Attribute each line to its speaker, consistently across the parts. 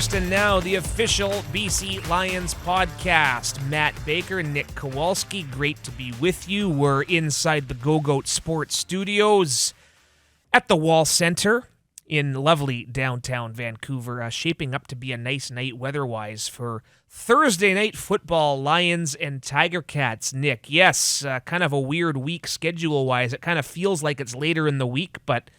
Speaker 1: First and Now, the official BC Lions podcast. Matt Baker, Nick Kowalski, great to be with you. We're inside the Go-Goat Sports Studios at the Wall Center in lovely downtown Vancouver, shaping up to be a nice night weather-wise for Thursday night football, Lions and Tiger Cats. Nick, yes, kind of a weird week schedule-wise. It kind of feels like it's later in the week, but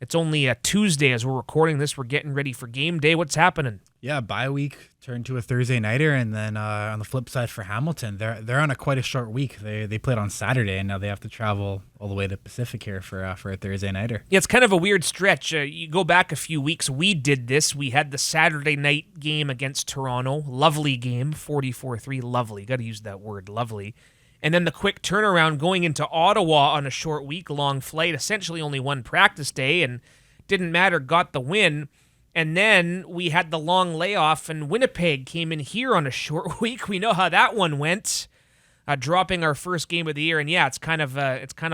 Speaker 1: it's only a Tuesday as we're recording this. We're getting ready for game day. What's happening?
Speaker 2: Yeah, bye week turned to a Thursday nighter, and then on the flip side for Hamilton, they're on quite a short week. They played on Saturday, and now they have to travel all the way to Pacific here for a Thursday nighter.
Speaker 1: Yeah, it's kind of a weird stretch. You go back a few weeks, we did this. We had the Saturday night game against Toronto. Lovely game, 44-3. Lovely. Got to use that word, lovely. And then the quick turnaround going into Ottawa on a short week-long flight, essentially only one practice day, and didn't matter, got the win. And then we had the long layoff, and Winnipeg came in here on a short week. We know how that one went, dropping our first game of the year. And yeah, it's kind of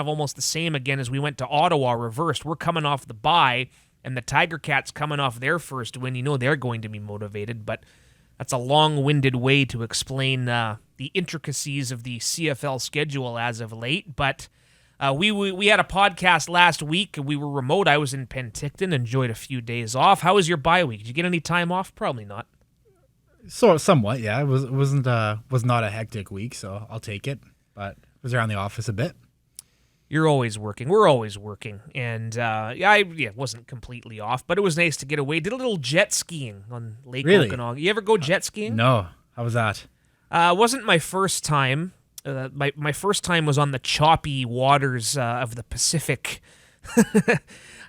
Speaker 1: almost the same again as we went to Ottawa reversed. We're coming off the bye, and the Tiger Cats coming off their first win. You know they're going to be motivated, but that's a long-winded way to explain the intricacies of the CFL schedule as of late. But we had a podcast last week. We were remote. I was in Penticton, enjoyed a few days off. How was your bye week? Did you get any time off? Probably not.
Speaker 2: So somewhat, yeah. It was not a hectic week, so I'll take it. But was around the office a bit.
Speaker 1: You're always working. We're always working. And I wasn't completely off, but it was nice to get away. Did a little jet skiing on Lake Okanagan. You ever go jet skiing?
Speaker 2: No. How was that?
Speaker 1: Wasn't my first time. My first time was on the choppy waters of the Pacific. I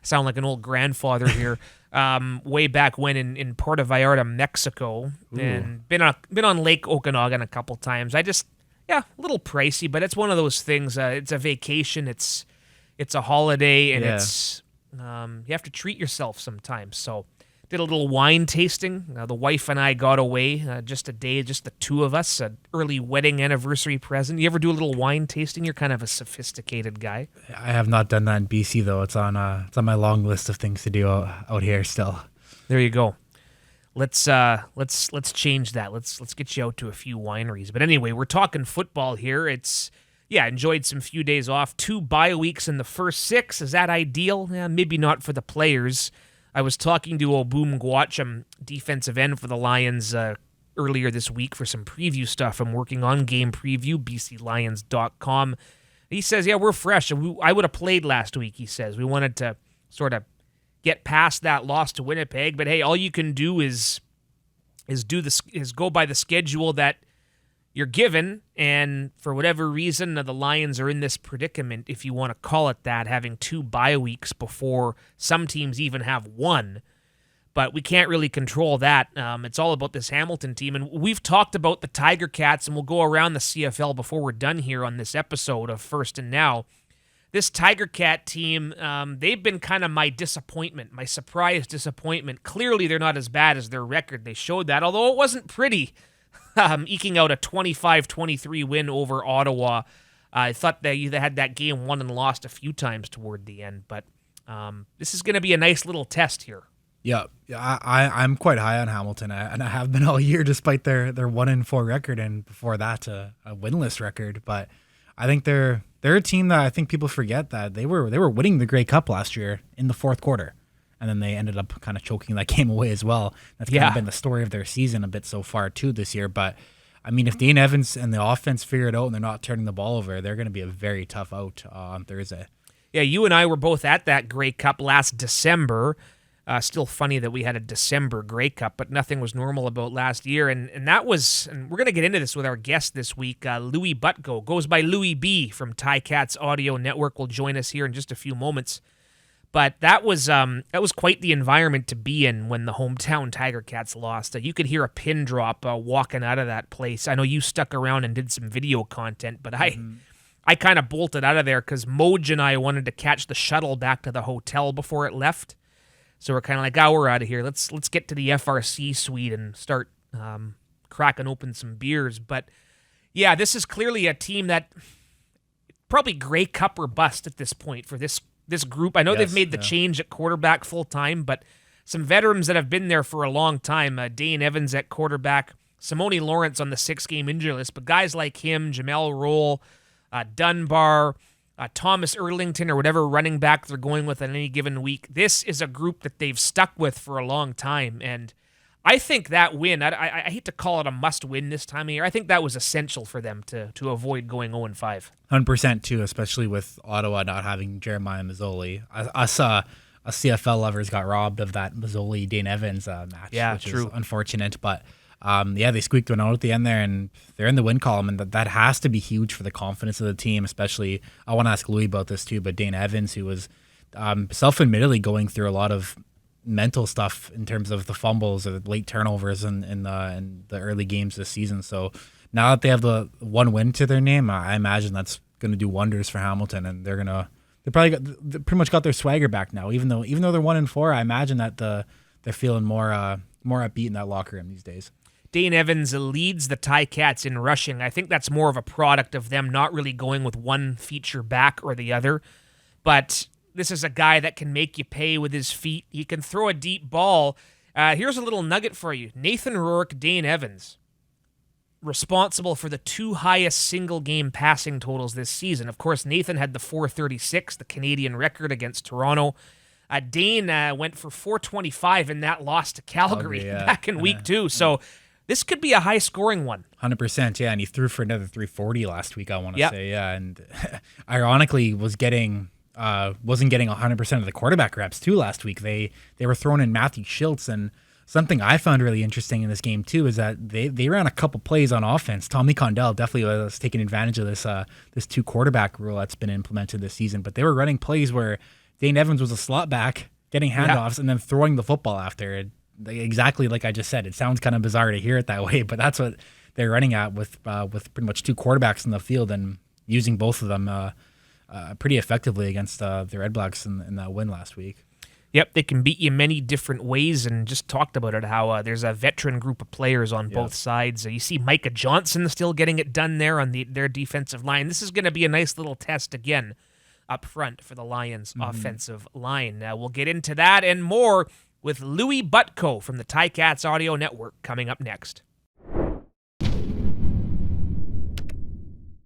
Speaker 1: sound like an old grandfather here. Way back when in Puerto Vallarta, Mexico. Ooh. And been on Lake Okanagan a couple times. A little pricey, but it's one of those things. It's a vacation. It's a holiday, and it's you have to treat yourself sometimes. So did a little wine tasting. The wife and I got away just a day, just the two of us, an early wedding anniversary present. You ever do a little wine tasting? You're kind of a sophisticated guy.
Speaker 2: I have not done that in BC though. It's on my long list of things to do out here still.
Speaker 1: There you go. Let's change that. Let's get you out to a few wineries. But anyway, we're talking football here. Enjoyed some few days off. 2 bye weeks in the first 6. Is that ideal? Maybe not for the players. I was talking to Obum Gwacham, defensive end for the Lions, earlier this week for some preview stuff I'm working on, game preview, bclions.com. He says, yeah, we're fresh. I would have played last week, he says. We wanted to sort of get past that loss to Winnipeg, but hey, all you can do is go by the schedule that you're given, and for whatever reason, the Lions are in this predicament, if you want to call it that, having 2 bye weeks before some teams even have 1. But we can't really control that. It's all about this Hamilton team, and we've talked about the Tiger Cats, and we'll go around the CFL before we're done here on this episode of First and Now. This Tiger Cat team, they've been kind of my disappointment, my surprise disappointment. Clearly, they're not as bad as their record. They showed that, although it wasn't pretty, eking out a 25-23 win over Ottawa. I thought they had that game won and lost a few times toward the end, but this is going to be a nice little test here.
Speaker 2: Yeah, I'm quite high on Hamilton, and I have been all year despite their 1-4 record, and before that a winless record. But I think they're a team that I think people forget that they were winning the Grey Cup last year in the fourth quarter, and then they ended up kind of choking that game away as well. That's kind of been the story of their season a bit so far too this year. But I mean, if Dane Evans and the offense figure it out and they're not turning the ball over, they're going to be a very tough out on Thursday. Yeah,
Speaker 1: you and I were both at that Grey Cup last December. Still funny that we had a December Grey Cup, but nothing was normal about last year. And that was, and we're going to get into this with our guest this week, Louie Butko, goes by Louie B from Ticats Audio Network, will join us here in just a few moments. But that was quite the environment to be in when the hometown Tiger Cats lost. You could hear a pin drop walking out of that place. I know you stuck around and did some video content, but I kind of bolted out of there because Moj and I wanted to catch the shuttle back to the hotel before it left. So we're kind of like, we're out of here. Let's get to the FRC suite and start cracking open some beers. But yeah, this is clearly a team that probably Grey Cup or bust at this point for this group. I know they've made the change at quarterback full time, but some veterans that have been there for a long time. Dane Evans at quarterback, Simone Lawrence on the 6-game injury list, but guys like him, Jamel Roll, Dunbar, Thomas Erlington, or whatever running back they're going with on any given week. This is a group that they've stuck with for a long time, and I think that win, I hate to call it a must-win this time of year. I think that was essential for them to avoid going 0-5.
Speaker 2: 100% too, especially with Ottawa not having Jeremiah Mazzoli. Us CFL lovers got robbed of that Mazzoli-Dane Evans match, which is unfortunate. But they squeaked one out at the end there, and they're in the win column, and that has to be huge for the confidence of the team, especially, I want to ask Louie about this too, but Dane Evans, who was self-admittedly going through a lot of mental stuff in terms of the fumbles or the late turnovers in the early games this season. So now that they have the one win to their name, I imagine that's going to do wonders for Hamilton, and they pretty much got their swagger back now. Even though they're 1-4, I imagine that they're feeling more upbeat in that locker room these days.
Speaker 1: Dane Evans leads the Ticats in rushing. I think that's more of a product of them not really going with one feature back or the other, but this is a guy that can make you pay with his feet. He can throw a deep ball. Here's a little nugget for you. Nathan Rourke, Dane Evans, responsible for the 2 highest single-game passing totals this season. Of course, Nathan had the 436, the Canadian record against Toronto. Dane went for 425 in that loss to Calgary back in week 2. So this could be a high-scoring one.
Speaker 2: 100%, yeah, and he threw for another 340 last week, I want to say, yeah, and ironically wasn't getting 100% of the quarterback reps too last week. They were throwing in Matthew Schultz, and something I found really interesting in this game too is that they ran a couple plays on offense. Tommy Condell definitely was taking advantage of this 2 quarterback rule that's been implemented this season, but they were running plays where Dane Evans was a slot back, getting handoffs, and then throwing the football after it. Exactly like I just said. It sounds kind of bizarre to hear it that way, but that's what they're running at with pretty much 2 quarterbacks in the field and using both of them pretty effectively against the Red Blacks in that win last week.
Speaker 1: Yep, they can beat you many different ways, and just talked about it, how there's a veteran group of players on both sides. You see Micah Johnson still getting it done there on their defensive line. This is going to be a nice little test again up front for the Lions' offensive line. We'll get into that and more with Louie Butko from the Ticats Audio Network coming up next.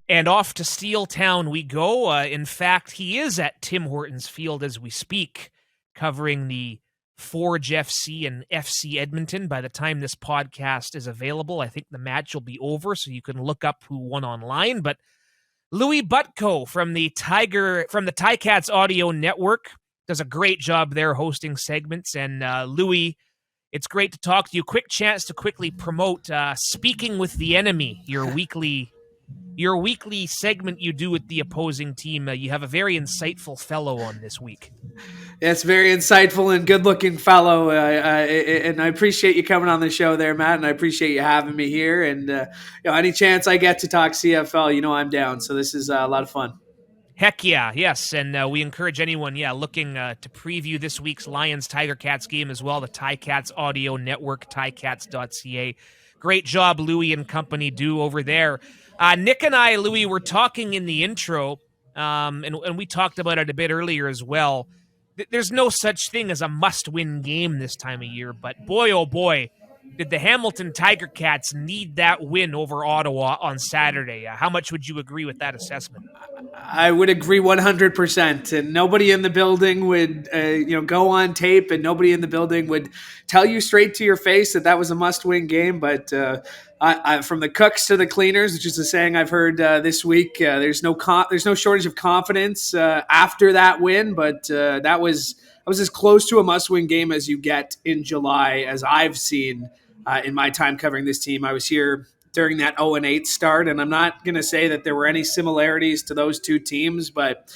Speaker 1: And off to Steel Town we go. In fact, he is at Tim Hortons Field as we speak, covering the Forge FC and FC Edmonton. By the time this podcast is available, I think the match will be over, so you can look up who won online. But Louie Butko from the Ticats Audio Network does a great job there hosting segments. And Louie, it's great to talk to you. Quick chance to quickly promote Speaking with the Enemy, your weekly segment you do with the opposing team. You have a very insightful fellow on this week.
Speaker 3: Yes, very insightful and good-looking fellow, and I appreciate you coming on the show there, Matt, and I appreciate you having me here. And any chance I get to talk CFL, I'm down. So this is a lot of fun.
Speaker 1: Heck yeah, yes, and we encourage anyone, looking to preview this week's Lions-Tiger Cats game as well, the Ticats Audio Network, ticats.ca. Great job Louie and company do over there. Nick and I, Louie, were talking in the intro, and we talked about it a bit earlier as well. There's no such thing as a must-win game this time of year, but boy, oh boy, did the Hamilton Tiger Cats need that win over Ottawa on Saturday. How much would you agree with that assessment?
Speaker 3: I would agree 100%. And nobody in the building would, go on tape, and nobody in the building would tell you straight to your face that was a must-win game. But I, from the cooks to the cleaners, which is a saying I've heard this week, there's no shortage of confidence after that win. But that was as close to a must-win game as you get in July, as I've seen in my time covering this team. I was here during that 0-8 start, and I'm not going to say that there were any similarities to those two teams, but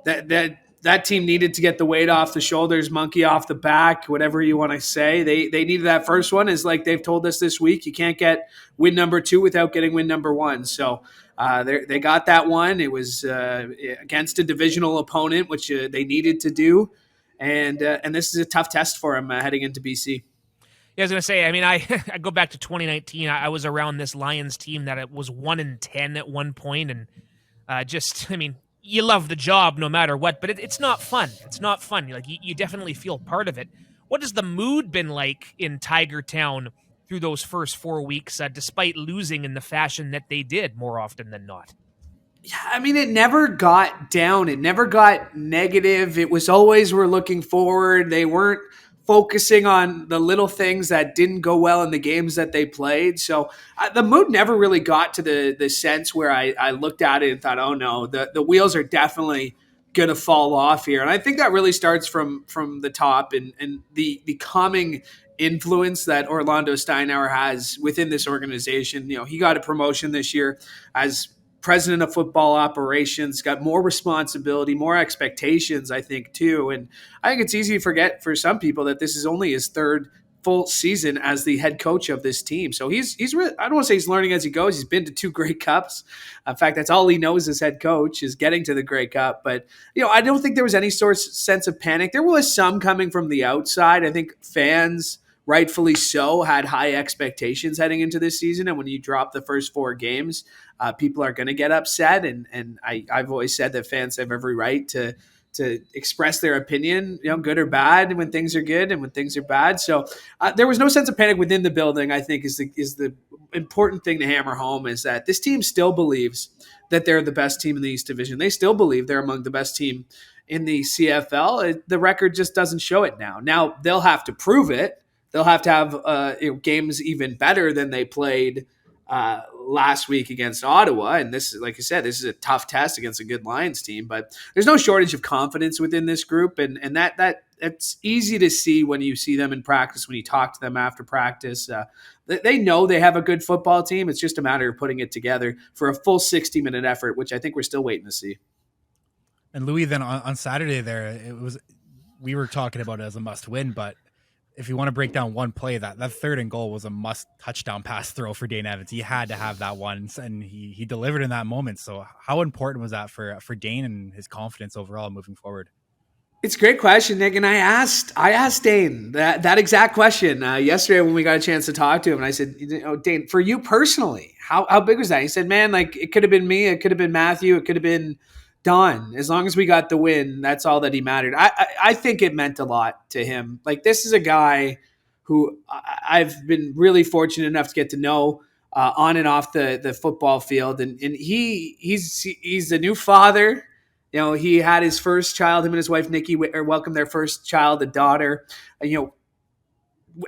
Speaker 3: that team needed to get the weight off the shoulders, monkey off the back, whatever you want to say. They needed that first one, is like they've told us this week. You can't get win number 2 without getting win number 1. So they got that one. It was against a divisional opponent, which they needed to do, and this is a tough test for them heading into BC.
Speaker 1: Yeah, I was going to say, I go back to 2019. I was around this Lions team that it was 1-10 at one point, and you love the job no matter what, but it's not fun. It's not fun. You definitely feel part of it. what has the mood been like in Tiger Town through those first 4 weeks, despite losing in the fashion that they did more often than not?
Speaker 3: Yeah, I mean, it never got down. It never got negative. It was always we're looking forward. They weren't focusing on the little things that didn't go well in the games that they played. So the mood never really got to the sense where I looked at it and thought, oh no, the wheels are definitely going to fall off here. And I think that really starts from the top and the calming influence that Orlando Steinauer has within this organization. You know, he got a promotion this year as president of football operations, got more responsibility, more expectations, I think, too. And I think it's easy to forget for some people that this is only his third full season as the head coach of this team. So he's really, I don't want to say he's learning as he goes. He's been to 2 Grey Cups. In fact, that's all he knows as head coach is getting to the Grey Cup. But, you know, I don't think there was any sense of panic. There was some coming from the outside. I think fans, rightfully so, had high expectations heading into this season. And when you drop the first 4 games, people are going to get upset. And I've always said that fans have every right to express their opinion, you know, good or bad, when things are good and when things are bad. So there was no sense of panic within the building. I think is the important thing to hammer home is that this team still believes that they're the best team in the East Division. They still believe they're among the best team in the CFL. The record just doesn't show it now. Now they'll have to prove it. They'll have to have games even better than they played last week against Ottawa. And this, like I said, this is a tough test against a good Lions team, but there's no shortage of confidence within this group. And that's easy to see when you see them in practice, when you talk to them after practice. They know they have a good football team. It's just a matter of putting it together for a full 60-minute effort, which I think we're still waiting to see.
Speaker 2: And Louis, then on Saturday there, we were talking about it as a must win, but if you want to break down one play, that 3rd and goal was a must touchdown pass throw for Dane Evans. He had to have that one, and he delivered in that moment. So how important was that for Dane and his confidence overall moving forward?
Speaker 3: It's a great question, Nick. And I asked Dane that exact question yesterday when we got a chance to talk to him. And I said, you know, Dane, for you personally, how big was that? He said, man, like it could have been me. It could have been Matthew. It could have been Don. As long as we got the win, that's all that he mattered. I think it meant a lot to him. Like, this is a guy who I've been really fortunate enough to get to know on and off the football field. And he's a new father. You know, he had his first child, him and his wife, Nikki, welcomed their first child, a daughter, you know,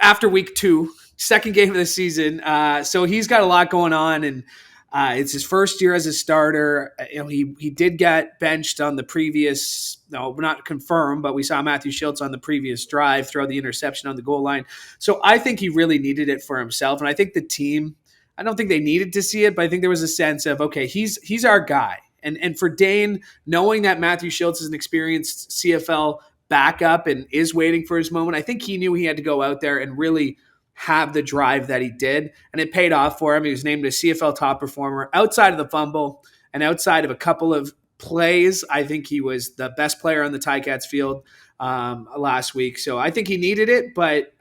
Speaker 3: after week 2, second game of the season. So he's got a lot going on, and it's his first year as a starter. You know, he did get benched on the previous, no, not confirmed, but we saw Matthew Schultz on the previous drive throw the interception on the goal line. So I think he really needed it for himself. And I think the team, I don't think they needed to see it, but I think there was a sense of, okay, he's our guy. And for Dane, knowing that Matthew Schultz is an experienced CFL backup and is waiting for his moment, I think he knew he had to go out there and really have the drive that he did. And it paid off for him. He was named a CFL top performer. Outside of the fumble and outside of a couple of plays, I think he was the best player on the Ticats field last week. So I think he needed it. But,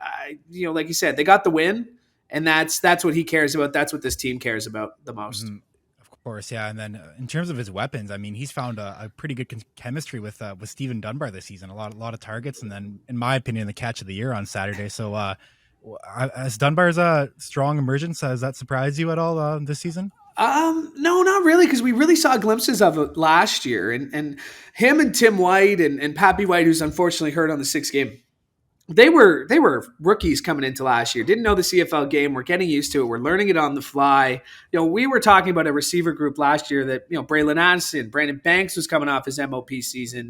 Speaker 3: you know, like you said, they got the win. And that's what he cares about. That's what this team cares about the most.
Speaker 2: Mm-hmm. Course, yeah. And then in terms of his weapons, I mean, he's found a pretty good chemistry with Stephen Dunbar this season. A lot of targets, and then, in my opinion, the catch of the year on Saturday. So, as Dunbar's strong emergence, has that surprised you at all this season?
Speaker 3: No, not really, because we really saw glimpses of it last year, and him and Tim White and Pappy White, who's unfortunately hurt on the 6th game. They were rookies coming into last year. Didn't know the CFL game. We're getting used to it. We're learning it on the fly. You know, we were talking about a receiver group last year that, you know, Braylon Addison, Brandon Banks was coming off his MOP season,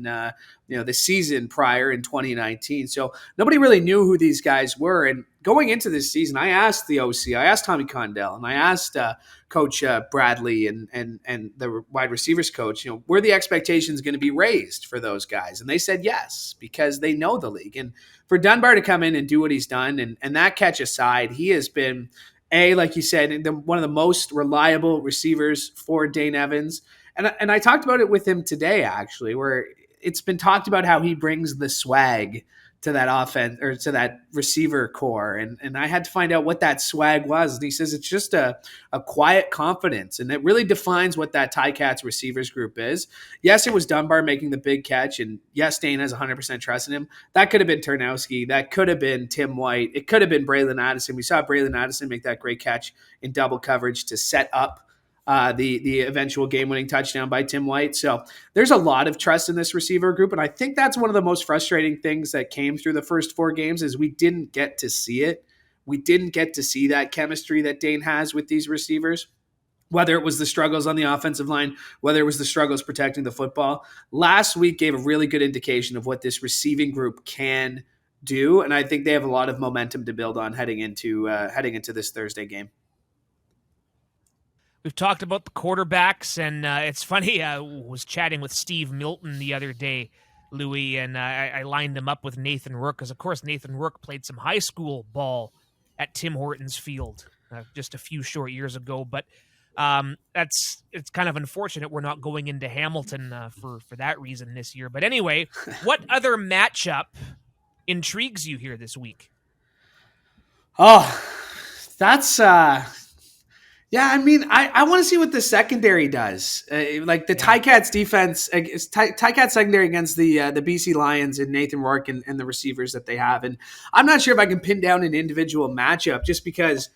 Speaker 3: you know, the season prior in 2019. So nobody really knew who these guys were. And going into this season, I asked the OC, I asked Tommy Condell, and I asked Coach Bradley and the wide receivers coach, you know, were the expectations going to be raised for those guys? And they said yes, because they know the league. And for Dunbar to come in and do what he's done, and that catch aside, he has been, like you said, one of the most reliable receivers for Dane Evans. And I talked about it with him today, actually, where it's been talked about how he brings the swag offense or to that receiver core. And I had to find out what that swag was. And he says it's just a quiet confidence. And it really defines what that Ticats receivers group is. Yes, it was Dunbar making the big catch. And yes, Dane has 100% trust in him. That could have been Turnowski. That could have been Tim White. It could have been Braylon Addison. We saw Braylon Addison make that great catch in double coverage to set up the eventual game-winning touchdown by Tim White. So there's a lot of trust in this receiver group, and I think that's one of the most frustrating things that came through the first 4 games is we didn't get to see it. We didn't get to see that chemistry that Dane has with these receivers, whether it was the struggles on the offensive line, whether it was the struggles protecting the football. Last week gave a really good indication of what this receiving group can do, and I think they have a lot of momentum to build on heading into this Thursday game.
Speaker 1: We've talked about the quarterbacks, and it's funny. I was chatting with Steve Milton the other day, Louie, and I lined him up with Nathan Rourke because, of course, Nathan Rourke played some high school ball at Tim Hortons Field just a few short years ago. But it's kind of unfortunate we're not going into Hamilton for that reason this year. But anyway, what other matchup intrigues you here this week?
Speaker 3: Oh, that's yeah, I mean, I want to see what the secondary does. Like the Ticats defense, Ticats secondary against the BC Lions and Nathan Rourke and the receivers that they have. And I'm not sure if I can pin down an individual matchup just because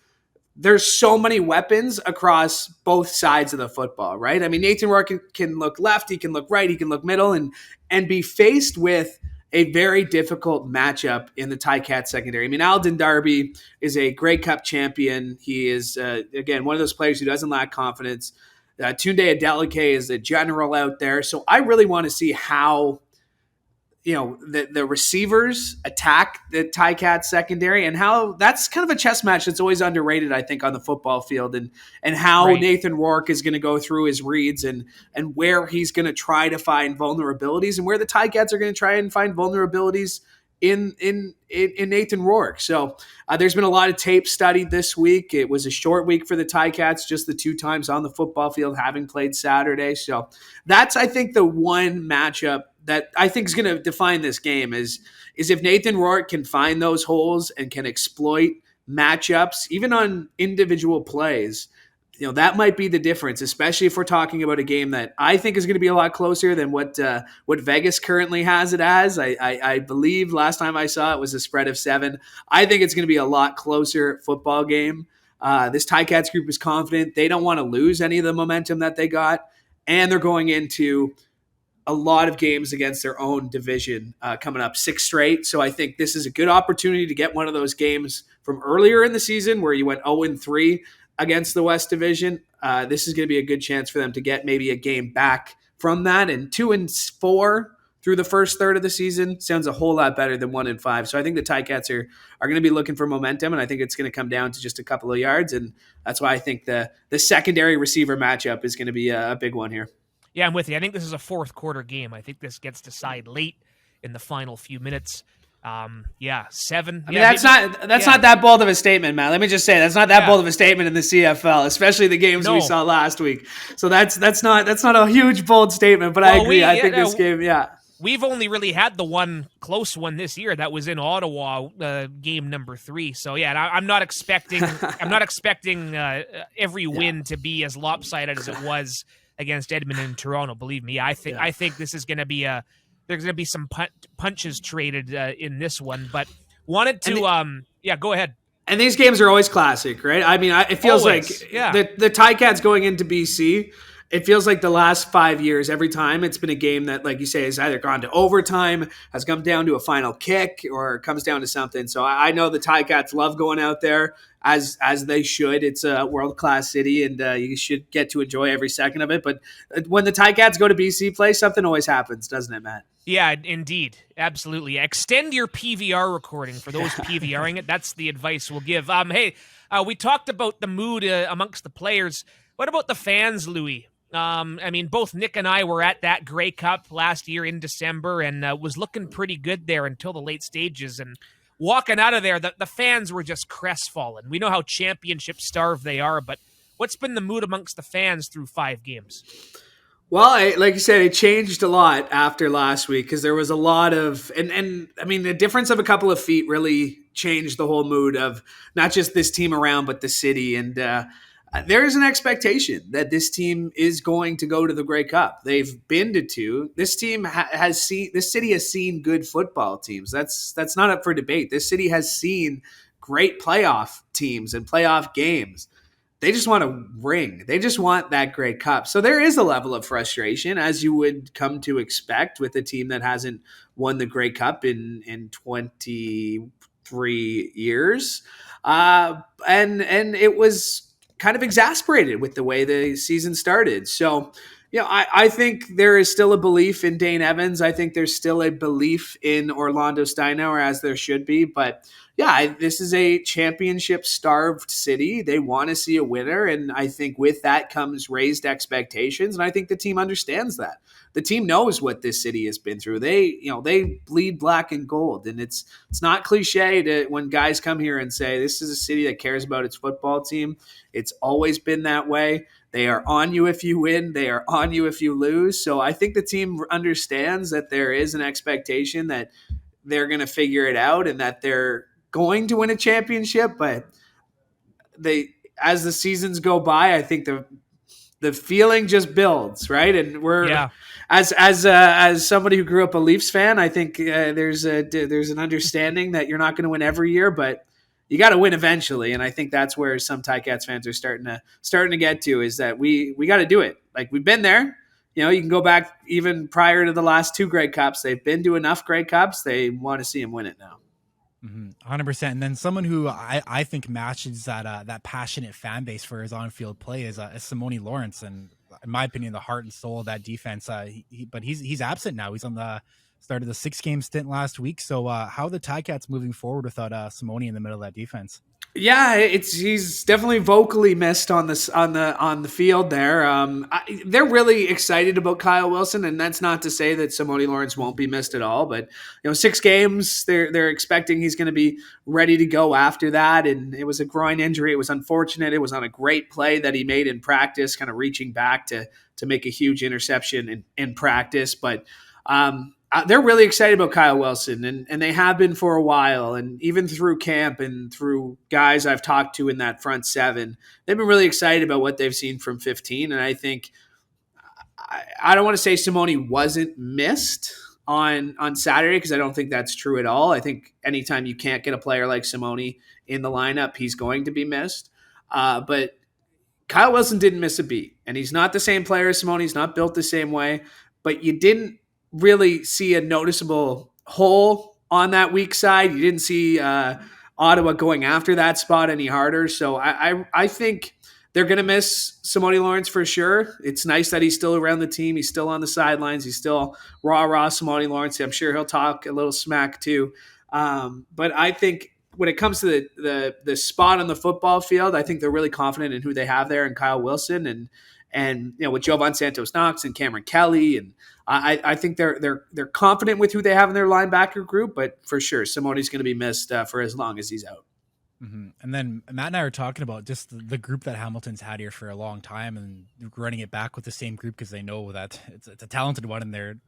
Speaker 3: there's so many weapons across both sides of the football, right? I mean, Nathan Rourke can look left, he can look right, he can look middle, and be faced with a very difficult matchup in the Ticats secondary. I mean, Alden Darby is a Grey Cup champion. He is, again, one of those players who doesn't lack confidence. Tunde Adeleke is a general out there. So I really want to see how, the receivers attack the Ticats secondary and how that's kind of a chess match that's always underrated, I think, on the football field and how right. Nathan Rourke is going to go through his reads and where he's going to try to find vulnerabilities and where the Ticats are going to try and find vulnerabilities in Nathan Rourke. So there's been a lot of tape studied this week. It was a short week for the Ticats, just the 2 times on the football field, having played Saturday. So that's, I think, the one matchup that I think is going to define this game is if Nathan Rourke can find those holes and can exploit matchups, even on individual plays, that might be the difference, especially if we're talking about a game that I think is going to be a lot closer than what Vegas currently has it as. I believe last time I saw it was a spread of 7. I think it's going to be a lot closer football game. This Ticats group is confident. They don't want to lose any of the momentum that they got, and they're going into a lot of games against their own division coming up, 6 straight. So I think this is a good opportunity to get one of those games from earlier in the season where you went 0-3 against the West Division. This is going to be a good chance for them to get maybe a game back from that. And 2-4 through the first third of the season sounds a whole lot better than 1-5. So I think the Ticats are going to be looking for momentum, and I think it's going to come down to just a couple of yards. And that's why I think the secondary receiver matchup is going to be a big one here.
Speaker 1: Yeah, I'm with you. I think this is a fourth quarter game. I think this gets decided late in the final few minutes. 7.
Speaker 3: I mean, that's not that bold of a statement, Matt. Let me just say that's not that bold of a statement in the CFL, especially the games we saw last week. So that's not a huge bold statement, but I agree. I think this game,
Speaker 1: we've only really had the one close one this year that was in Ottawa, game number 3. So I'm not expecting every win to be as lopsided as it was against Edmonton and Toronto. Believe me, I think this is going to be there's going to be some punches traded in this one, but wanted to go ahead.
Speaker 3: And these games are always classic, right? I mean, it feels like the Ticats going into BC, it feels like the last 5 years, every time it's been a game that, like you say, has either gone to overtime, has come down to a final kick, or comes down to something. So I know the Ticats love going out there, as they should. It's a world-class city, and you should get to enjoy every second of it. But when the Ticats go to BC play, something always happens, doesn't it, Matt?
Speaker 1: Yeah, indeed. Absolutely. Extend your PVR recording for those PVRing it. That's the advice we'll give. We talked about the mood amongst the players. What about the fans, Louie? I mean, both Nick and I were at that Grey Cup last year in December and was looking pretty good there until the late stages. And walking out of there, the fans were just crestfallen. We know how championship starved they are, but what's been the mood amongst the fans through 5 games?
Speaker 3: Well, like you said, it changed a lot after last week because there was a lot of, and I mean, the difference of a couple of feet really changed the whole mood of not just this team around, but the city. And there is an expectation that this team is going to go to the Grey Cup. They've been to two. This team has seen, this city has seen good football teams. That's not up for debate. This city has seen great playoff teams and playoff games. They just want a ring. They just want that Grey Cup. So there is a level of frustration, as you would come to expect with a team that hasn't won the Grey Cup in 23 years. And it was kind of exasperated with the way the season started. So, I think there is still a belief in Dane Evans. I think there's still a belief in Orlando Steinauer, as there should be. But this is a championship-starved city. They want to see a winner, and I think with that comes raised expectations, and I think the team understands that. The team knows what this city has been through. They bleed black and gold, and it's not cliche to when guys come here and say this is a city that cares about its football team. It's always been that way. They are on you if you win. They are on you if you lose. So I think the team understands that there is an expectation that they're going to figure it out and that they're going to win a championship. But as the seasons go by, I think the feeling just builds, right? And we're as somebody who grew up a Leafs fan, I think there's an understanding that you're not going to win every year, but you got to win eventually. And I think that's where some Ticats fans are starting to get to, is that we got to do it. Like, we've been there. You can go back even prior to the last two Grey Cups. They've been to enough Grey Cups. They want to see them win it now.
Speaker 2: 100%. And then someone who I think matches that passionate fan base for his on-field play is Simone Lawrence. And in my opinion, the heart and soul of that defense. But he's absent now. He's on the started the 6-game stint last week. So how are the Ticats moving forward without Simone in the middle of that defense?
Speaker 3: Yeah, he's definitely vocally missed on the field there. They're really excited about Kyle Wilson, and that's not to say that Simone Lawrence won't be missed at all. But 6 games, they're expecting he's going to be ready to go after that. And it was a groin injury. It was unfortunate. It was on a great play that he made in practice, kind of reaching back to make a huge interception in practice. But they're really excited about Kyle Wilson, and they have been for a while. And even through camp and through guys I've talked to in that front seven, they've been really excited about what they've seen from 15. And I think I don't want to say Simone wasn't missed on Saturday, because I don't think that's true at all. I think anytime you can't get a player like Simone in the lineup, he's going to be missed. But Kyle Wilson didn't miss a beat, and he's not the same player as Simone. He's not built the same way, but you didn't really see a noticeable hole on that weak side. You didn't see Ottawa going after that spot any harder. So I think they're going to miss Simone Lawrence for sure. It's nice that he's still around the team. He's still on the sidelines. He's still raw Simone Lawrence. I'm sure he'll talk a little smack too. But I think when it comes to the spot on the football field, I think they're really confident in who they have there, and Kyle Wilson, and with Jovan Santos Knox and Cameron Kelly, and I think they're confident with who they have in their linebacker group. But for sure, Simone's going to be missed for as long as he's out.
Speaker 2: Mm-hmm. And then Matt and I are talking about just the group that Hamilton's had here for a long time, and running it back with the same group because they know that it's a talented one, and they're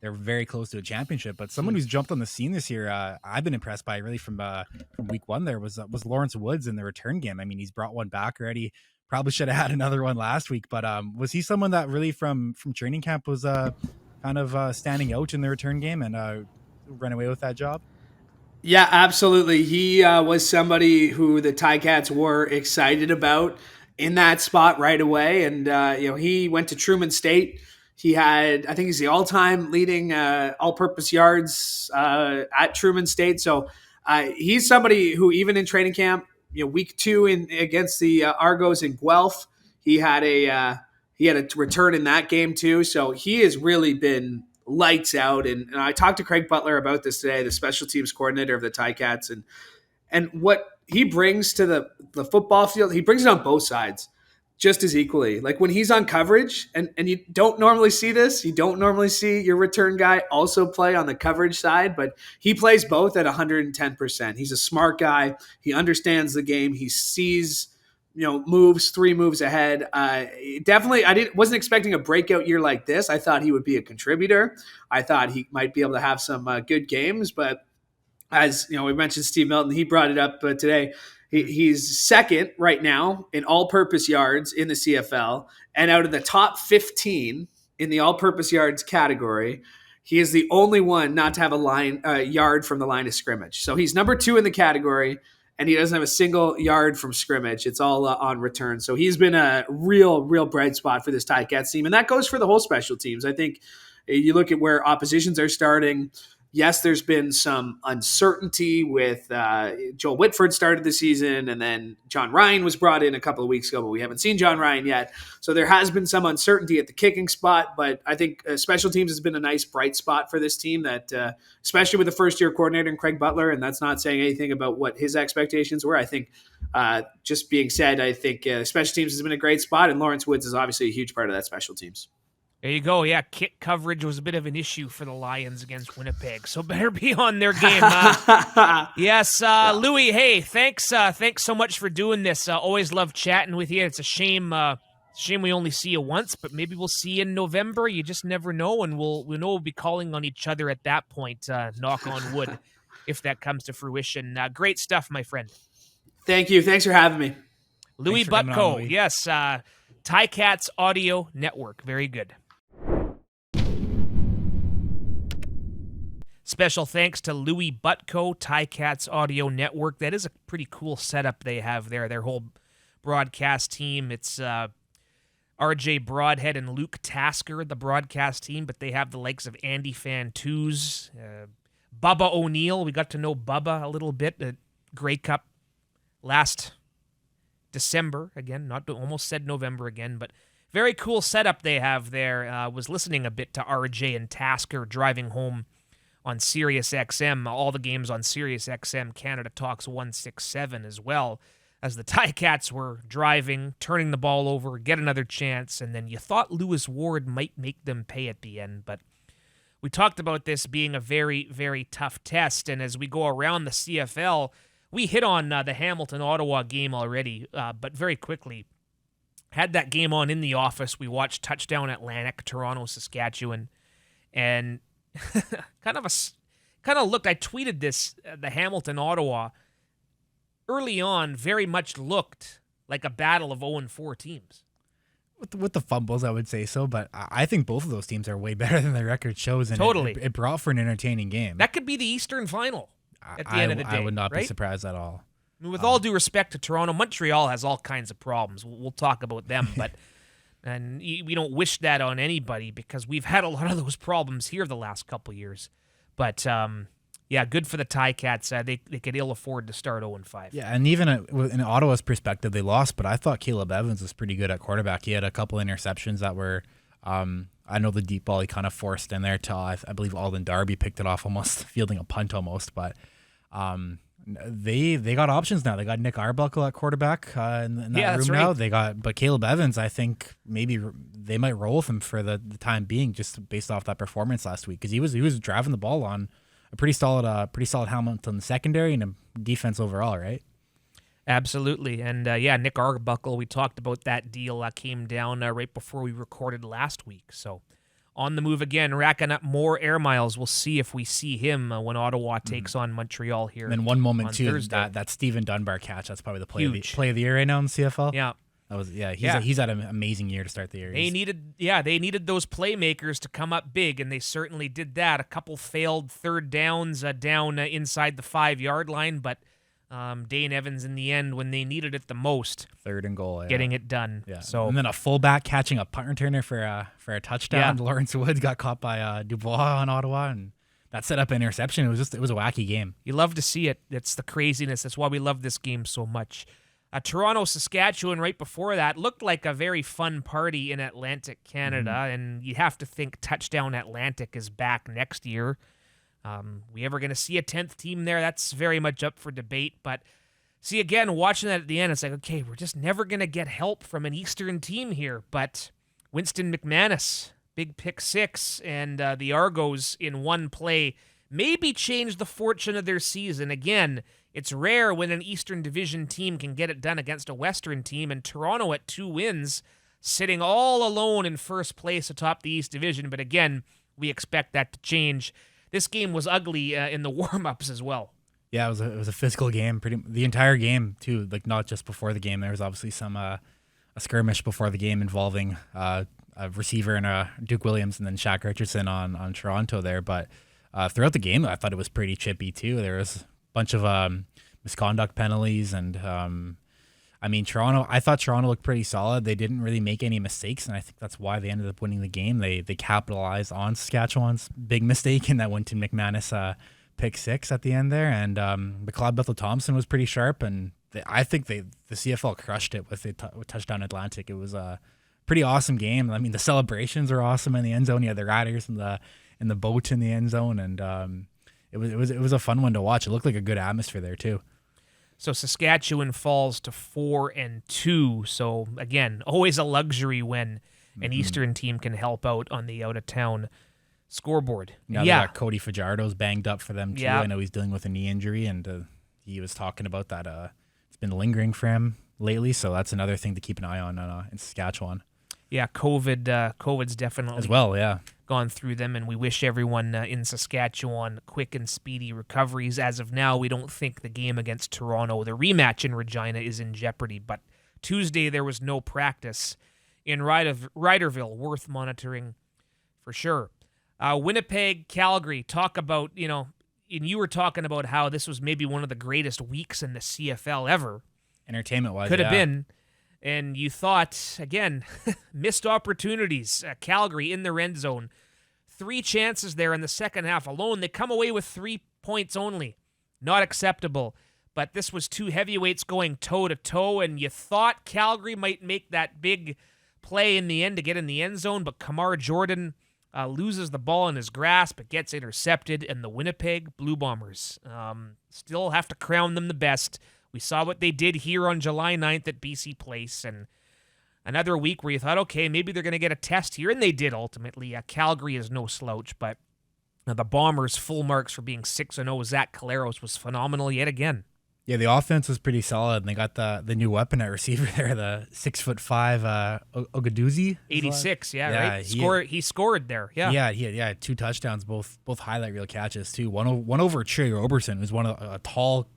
Speaker 2: very close to a championship. But someone who's jumped on the scene this year, I've been impressed by really from week one. There was Lawrence Woods in the return game. I mean, he's brought one back already. Probably should have had another one last week, but was he someone that really from training camp was kind of standing out in the return game and ran away with that job?
Speaker 3: Yeah, absolutely. He was somebody who the Ticats were excited about in that spot right away. And, he went to Truman State. He had, I think he's the all-time leading all-purpose yards at Truman State. So he's somebody who, even in training camp, week 2 against the Argos in Guelph, he had a return in that game too. So he has really been lights out. And I talked to Craig Butler about this today, the special teams coordinator of the Ticats, and what he brings to the football field. He brings it on both sides just as equally. Like when he's on coverage, and you don't normally see this, you don't normally see your return guy also play on the coverage side, but he plays both at 110%. He's a smart guy. He understands the game. He sees moves, 3 moves ahead. Definitely, wasn't expecting a breakout year like this. I thought he would be a contributor. I thought he might be able to have some good games, but as we mentioned Steve Milton, he brought it up today. He's second right now in all-purpose yards in the CFL, and out of the top 15 in the all-purpose yards category, he is the only one not to have a yard from the line of scrimmage. So he's number 2 in the category, and he doesn't have a single yard from scrimmage. It's all on return. So he's been a real bright spot for this Ticats team, and that goes for the whole special teams. I think you look at where oppositions are starting. Yes, there's been some uncertainty with Joel Whitford started the season, and then John Ryan was brought in a couple of weeks ago, but we haven't seen John Ryan yet. So there has been some uncertainty at the kicking spot, but I think special teams has been a nice bright spot for this team, that especially with the first-year coordinator and Craig Butler, and that's not saying anything about what his expectations were. I think just being said, I think special teams has been a great spot, and Lawrence Woods is obviously a huge part of that special teams.
Speaker 1: There you go. Yeah, kick coverage was a bit of an issue for the Lions against Winnipeg, so better be on their game. Yes, Louie, hey, thanks so much for doing this. Always love chatting with you. It's a shame we only see you once, but maybe we'll see you in November. You just never know, and we'll be calling on each other at that point, knock on wood, if that comes to fruition. Great stuff, my friend.
Speaker 3: Thank you. Thanks for having me.
Speaker 1: Louie Butko, yes, Ticats Audio Network. Very good. Special thanks to Louie Butko, Ticats Audio Network. That is a pretty cool setup they have there. Their whole broadcast team. It's RJ Broadhead and Luke Tasker, the broadcast team, but they have the likes of Andy Fantuz, Bubba O'Neill. We got to know Bubba a little bit at Grey Cup last December. Again, almost said November again, but very cool setup they have there. Was listening a bit to RJ and Tasker driving home on Sirius XM, all the games on Sirius XM, Canada Talks 167 as well, as the Ticats were driving, turning the ball over, get another chance, and then you thought Lewis Ward might make them pay at the end, but we talked about this being a very, very tough test, and as we go around the CFL, we hit on the Hamilton-Ottawa game already, but very quickly, had that game on in the office. We watched Touchdown Atlantic, Toronto, Saskatchewan, and kind of looked. I tweeted this. The Hamilton-Ottawa early on very much looked like a battle of 0-4 teams.
Speaker 2: With the fumbles, I would say so, but I think both of those teams are way better than their record shows. And
Speaker 1: totally,
Speaker 2: it brought for an entertaining game.
Speaker 1: That could be the Eastern Final at the end of the day.
Speaker 2: I would not
Speaker 1: right?
Speaker 2: be surprised at all.
Speaker 1: I mean, with all due respect to Toronto, Montreal has all kinds of problems. We'll talk about them, but. And we don't wish that on anybody because we've had a lot of those problems here the last couple years. But, yeah, good for the Ticats. They could ill afford to start 0-5.
Speaker 2: Yeah, and even in Ottawa's perspective, they lost, but I thought Caleb Evans was pretty good at quarterback. He had a couple interceptions that were, I know the deep ball he kind of forced in there till I believe Alden Darby picked it off, almost fielding a punt almost. But they got options now. They got Nick Arbuckle at quarterback in that room now. But Caleb Evans, I think maybe they might roll with him for the time being, just based off that performance last week, because he was driving the ball on a pretty solid Hamilton secondary and a defense overall, right?
Speaker 1: Absolutely, and Nick Arbuckle. We talked about that deal came down right before we recorded last week, so. On the move again, racking up more air miles. We'll see if we see him when Ottawa takes on Montreal here.
Speaker 2: And then one moment
Speaker 1: on
Speaker 2: too,
Speaker 1: Thursday.
Speaker 2: that Stephen Dunbar catch. That's probably the play of the year right now in the CFL.
Speaker 1: Yeah,
Speaker 2: he's had an amazing year to start the year.
Speaker 1: They needed those playmakers to come up big, and they certainly did that. A couple failed third downs down inside the 5-yard line, but Dane Evans in the end, when they needed it the most,
Speaker 2: 3rd and goal,
Speaker 1: getting it done.
Speaker 2: Yeah.
Speaker 1: So
Speaker 2: and then a fullback catching a punt returner for a touchdown. Yeah. Lawrence Woods got caught by Dubois on Ottawa, and that set up an interception. It was a wacky game.
Speaker 1: You love to see it. It's the craziness. That's why we love this game so much. Toronto, Saskatchewan, right before that, looked like a very fun party in Atlantic Canada, and you have to think Touchdown Atlantic is back next year. We ever going to see a 10th team there? That's very much up for debate. But see, again, watching that at the end, it's like, okay, we're just never going to get help from an Eastern team here. But Winston McManus, big pick 6, and the Argos in one play maybe change the fortune of their season. Again, it's rare when an Eastern Division team can get it done against a Western team, and Toronto at 2 wins, sitting all alone in first place atop the East Division. But again, we expect that to change. This game was ugly in the warm-ups as well.
Speaker 2: Yeah, it was a physical game, the entire game too. Like not just before the game. There was obviously some a skirmish before the game involving a receiver and Duke Williams and then Shaq Richardson on Toronto there. But throughout the game, I thought it was pretty chippy too. There was a bunch of misconduct penalties, and Toronto. I thought Toronto looked pretty solid. They didn't really make any mistakes, and I think that's why they ended up winning the game. They capitalized on Saskatchewan's big mistake in that Wynton McManus pick 6 at the end there, and McLeod Bethel-Thompson was pretty sharp, and I think the CFL crushed it with touchdown Atlantic. It was a pretty awesome game. I mean, the celebrations are awesome in the end zone. You had the Riders in the boat in the end zone, and it was a fun one to watch. It looked like a good atmosphere there too.
Speaker 1: So Saskatchewan falls to 4-2. So again, always a luxury when an Eastern team can help out on the out-of-town scoreboard.
Speaker 2: Now they got Cody Fajardo's banged up for them too.
Speaker 1: Yeah.
Speaker 2: I know he's dealing with a knee injury, and he was talking about that. It's been lingering for him lately, so that's another thing to keep an eye on in Saskatchewan.
Speaker 1: Yeah, COVID's definitely
Speaker 2: as well. Yeah,
Speaker 1: gone through them, and we wish everyone in Saskatchewan quick and speedy recoveries. As of now, we don't think the game against Toronto, the rematch in Regina, is in jeopardy. But Tuesday there was no practice in Riderville, worth monitoring for sure. Winnipeg, Calgary, talk about, and you were talking about how this was maybe one of the greatest weeks in the CFL ever.
Speaker 2: Entertainment-wise,
Speaker 1: could have been. And you thought, again, missed opportunities. Calgary in their end zone. 3 chances there in the second half alone. They come away with 3 points only. Not acceptable. But this was 2 heavyweights going toe-to-toe, and you thought Calgary might make that big play in the end to get in the end zone, but Kamar Jordan loses the ball in his grasp. It gets intercepted, and the Winnipeg Blue Bombers still have to crown them the best. We saw what they did here on July 9th at BC Place, and another week where you thought, okay, maybe they're going to get a test here, and they did ultimately. Calgary is no slouch, but the Bombers, full marks for being 6-0. Zach Caleros was phenomenal yet again.
Speaker 2: Yeah, the offense was pretty solid, and they got the new weapon at receiver there, the 6'5" Ogaduzi.
Speaker 1: 86, right? He scored there,
Speaker 2: yeah. He had 2 touchdowns, both highlight reel catches too. One over Trey Roberson, who's a tall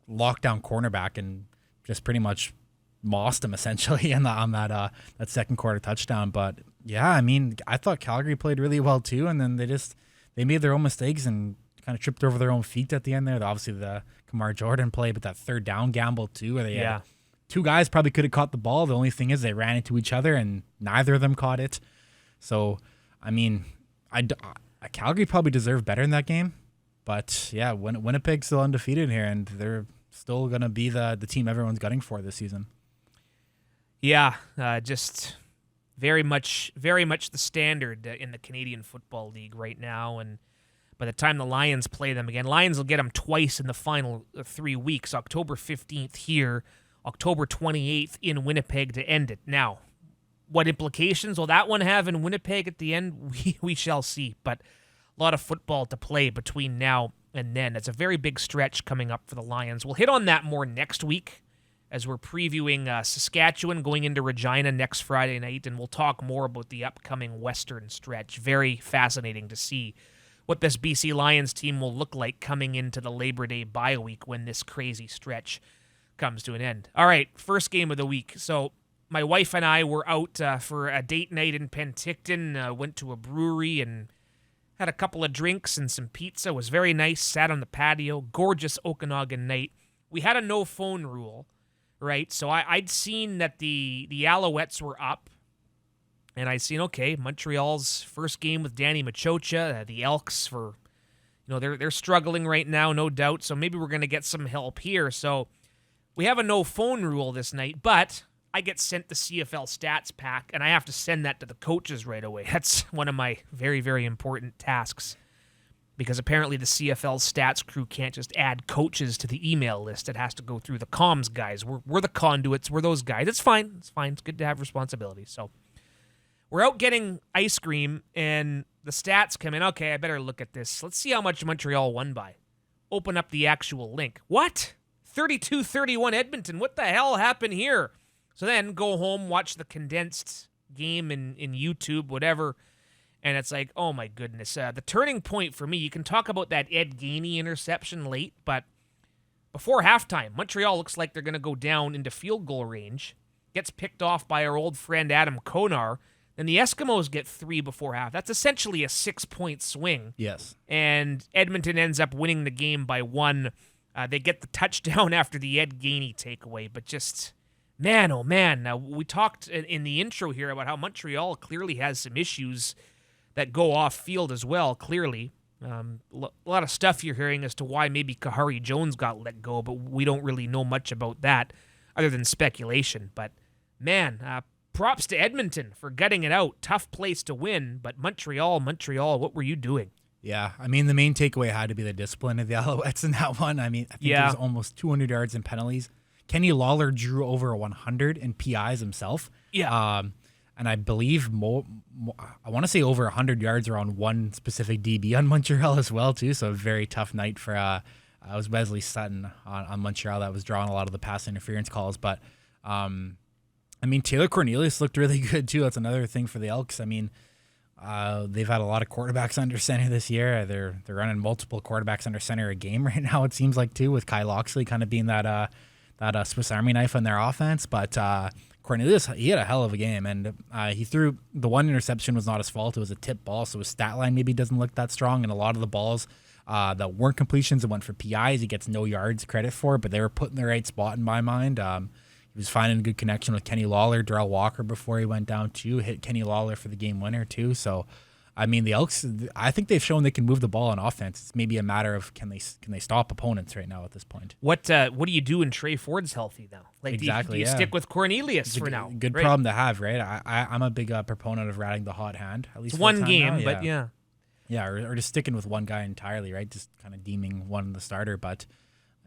Speaker 2: lockdown cornerback, and just pretty much mossed him essentially on that second quarter touchdown. But yeah, I thought Calgary played really well too, and then they made their own mistakes and kind of tripped over their own feet at the end there. Obviously the Kamar Jordan play, but that third down gamble too, where they had 2 guys probably could have caught the ball. The only thing is they ran into each other and neither of them caught it. So Calgary probably deserved better in that game. But yeah, Winnipeg's still undefeated here, and they're still going to be the team everyone's gunning for this season.
Speaker 1: Yeah, just very much the standard in the Canadian Football League right now. And by the time the Lions play them again, Lions will get them twice in the final 3 weeks, October 15th here, October 28th in Winnipeg to end it. Now, what implications will that one have in Winnipeg at the end? We shall see, but a lot of football to play between now and then. It's a very big stretch coming up for the Lions. We'll hit on that more next week as we're previewing Saskatchewan going into Regina next Friday night, and we'll talk more about the upcoming Western stretch. Very fascinating to see what this BC Lions team will look like coming into the Labor Day bye week when this crazy stretch comes to an end. All right, first game of the week. So my wife and I were out for a date night in Penticton, went to a brewery and had a couple of drinks and some pizza. It was very nice, sat on the patio, gorgeous Okanagan night. We had a no phone rule, right? So I'd seen that the Alouettes were up, and I'd seen, okay, Montreal's first game with Danny Machocha, the Elks they're struggling right now, no doubt, so maybe we're going to get some help here. So we have a no phone rule this night, but I get sent the CFL stats pack, and I have to send that to the coaches right away. That's one of my very, very important tasks, because apparently the CFL stats crew can't just add coaches to the email list. It has to go through the comms guys. We're the conduits. We're those guys. It's fine. It's fine. It's good to have responsibility. So we're out getting ice cream, and the stats come in. Okay, I better look at this. Let's see how much Montreal won by. Open up the actual link. What? 32-31 Edmonton. What the hell happened here? So then go home, watch the condensed game in YouTube, whatever. And it's like, oh my goodness. The turning point for me, you can talk about that Ed Gainey interception late, but before halftime, Montreal looks like they're going to go down into field goal range. Gets picked off by our old friend Adam Konar. Then the Eskimos get 3 before half. That's essentially a 6-point swing.
Speaker 2: Yes.
Speaker 1: And Edmonton ends up winning the game by 1. They get the touchdown after the Ed Gainey takeaway. But just, man, oh man. Now, we talked in the intro here about how Montreal clearly has some issues that go off field as well, clearly. A lot of stuff you're hearing as to why maybe Kahari Jones got let go, but we don't really know much about that other than speculation. But, man, props to Edmonton for gutting it out. Tough place to win, but Montreal, what were you doing?
Speaker 2: Yeah, I mean, the main takeaway had to be the discipline of the Alouettes in that one. I mean, I think there was almost 200 yards in penalties. Kenny Lawler drew over 100 in PIs himself.
Speaker 1: Yeah.
Speaker 2: And I believe I want to say over 100 yards around one specific DB on Montreal as well, too. So a very tough night for it was Wesley Sutton on Montreal that was drawing a lot of the pass interference calls. But, I mean, Taylor Cornelius looked really good, too. That's another thing for the Elks. I mean, they've had a lot of quarterbacks under center this year. They're running multiple quarterbacks under center a game right now, it seems like, too, with Kyle Loxley kind of being that Swiss Army knife on their offense. But Cornelius, he had a hell of a game, and he threw the one interception was not his fault. It was a tip ball, so his stat line maybe doesn't look that strong, and a lot of the balls that weren't completions that went for PIs, he gets no yards credit for, but they were put in the right spot in my mind. He was finding a good connection with Kenny Lawler. Darrell Walker, before he went down, too, hit Kenny Lawler for the game winner, too. So, I mean, the Elks, I think they've shown they can move the ball on offense. It's maybe a matter of can they stop opponents right now at this point.
Speaker 1: What do you do when Trey Ford's healthy now? Like,
Speaker 2: exactly,
Speaker 1: do you stick with Cornelius for now?
Speaker 2: Good problem to have, right? I'm a big proponent of riding the hot hand. At least
Speaker 1: it's one game,
Speaker 2: now.
Speaker 1: but yeah.
Speaker 2: Yeah, or just sticking with one guy entirely, right? Just kind of deeming one the starter. But,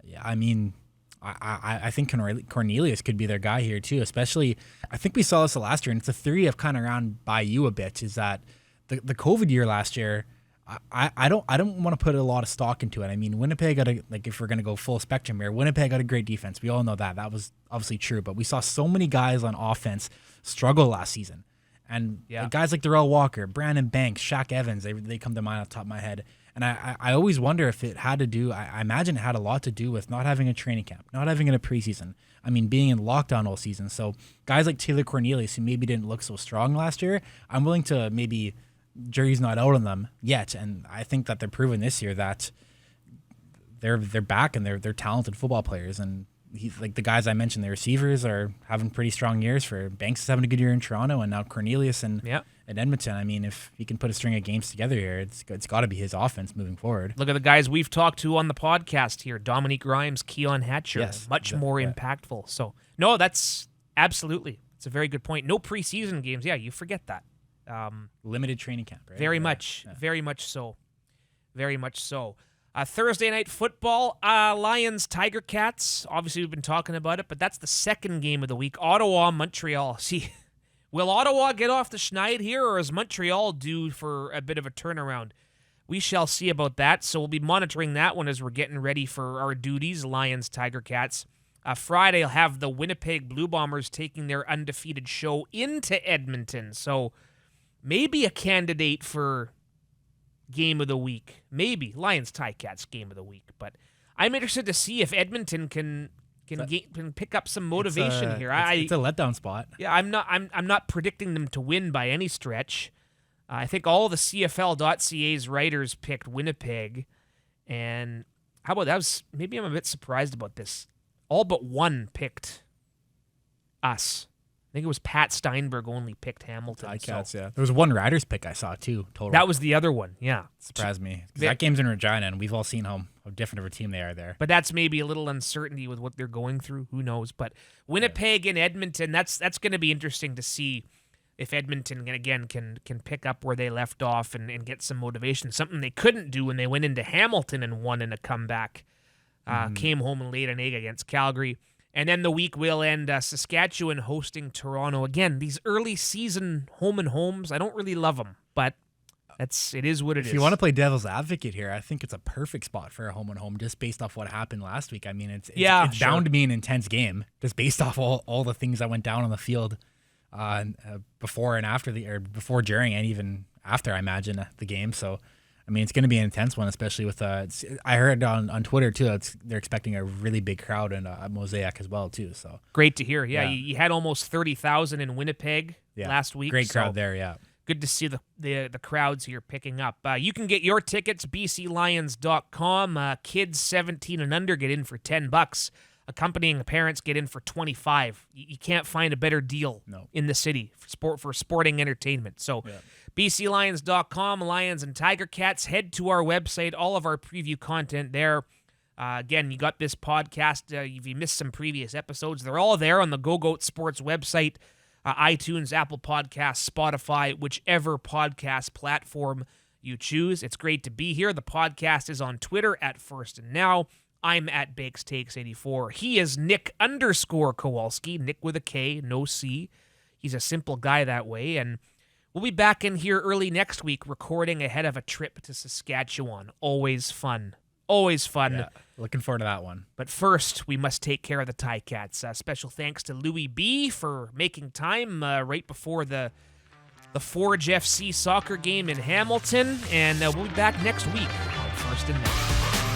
Speaker 2: yeah, I mean, I think Cornelius could be their guy here, too, especially I think we saw this last year, and it's a theory I've kind of ran by you a bit, is that the COVID year last year, I don't want to put a lot of stock into it. I mean, Winnipeg got if we're going to go full spectrum here, Winnipeg got a great defense. We all know that. That was obviously true. But we saw so many guys on offense struggle last season. And guys like Darrell Walker, Brandon Banks, Shaq Evans, they come to mind off the top of my head. And I always wonder if it had to do, I imagine it had a lot to do with not having a training camp, not having a preseason. I mean, being in lockdown all season. So guys like Taylor Cornelius, who maybe didn't look so strong last year, I'm willing to maybe, jury's not out on them yet. And I think that they're proving this year that they're back and they're talented football players. And he's like the guys I mentioned, the receivers are having pretty strong years. For Banks is having a good year in Toronto, and now Cornelius and Edmonton. I mean, if he can put a string of games together here, it's got to be his offense moving forward.
Speaker 1: Look at the guys we've talked to on the podcast here: Dominique Grimes, Keon Hatcher, much more impactful. So no, that's absolutely, it's a very good point. No preseason games. Yeah, you forget that.
Speaker 2: Limited training camp, right?
Speaker 1: Very much so. Thursday night football, Lions, Tiger Cats. Obviously, we've been talking about it, but that's the second game of the week. Ottawa, Montreal. See, will Ottawa get off the schneid here, or is Montreal due for a bit of a turnaround? We shall see about that, so we'll be monitoring that one as we're getting ready for our duties, Lions, Tiger Cats. Friday, I'll have the Winnipeg Blue Bombers taking their undefeated show into Edmonton, so maybe a candidate for game of the week. Maybe Lions Ticats game of the week. But I'm interested to see if Edmonton can pick up some motivation here.
Speaker 2: It's a letdown spot.
Speaker 1: Yeah, I'm not predicting them to win by any stretch. I think all the CFL.ca's writers picked Winnipeg, and how about that? Maybe I'm a bit surprised about this. All but one picked us. I think it was Pat Steinberg only picked Hamilton.
Speaker 2: Ticats, yeah. There was one Riders pick I saw, too, total.
Speaker 1: That was the other one, yeah.
Speaker 2: Surprised me. That game's in Regina, and we've all seen how different of a team they are there.
Speaker 1: But that's maybe a little uncertainty with what they're going through. Who knows? But Winnipeg and Edmonton, that's going to be interesting to see if Edmonton, again, can pick up where they left off and get some motivation. Something they couldn't do when they went into Hamilton and won in a comeback. Came home and laid an egg against Calgary. And then the week will end Saskatchewan hosting Toronto. Again, these early season home and homes, I don't really love them, but It is what it is.
Speaker 2: If you want to play devil's advocate here, I think it's a perfect spot for a home and home just based off what happened last week. I mean, it's bound to be an intense game just based off all the things that went down on the field before and after before, during, and even after, I imagine, the game. So, I mean, it's going to be an intense one, especially with I heard on Twitter too that they're expecting a really big crowd and a Mosaic as well too. So
Speaker 1: great to hear. Yeah, you had almost 30,000 in Winnipeg last week.
Speaker 2: Great crowd there. Yeah.
Speaker 1: Good to see the crowds here picking up. You can get your tickets, bclions.com. Kids 17 and under get in for $10. Accompanying parents get in for $25. You can't find a better deal in the city for sporting entertainment. So bclions.com, Lions and Tiger Cats. Head to our website, all of our preview content there. Again, you got this podcast. If you missed some previous episodes, they're all there on the Go Goat Sports website. iTunes, Apple Podcasts, Spotify, whichever podcast platform you choose. It's great to be here. The podcast is on Twitter at First and Now. I'm at Bakes Takes 84. He is Nick _Kowalski, Nick with a K, no C. He's a simple guy that way, and we'll be back in here early next week recording ahead of a trip to Saskatchewan. Always fun. Always fun.
Speaker 2: Yeah, looking forward to that one.
Speaker 1: But first, we must take care of the Ticats. Special thanks to Louie B for making time right before the Forge FC soccer game in Hamilton. And we'll be back next week on First and Now.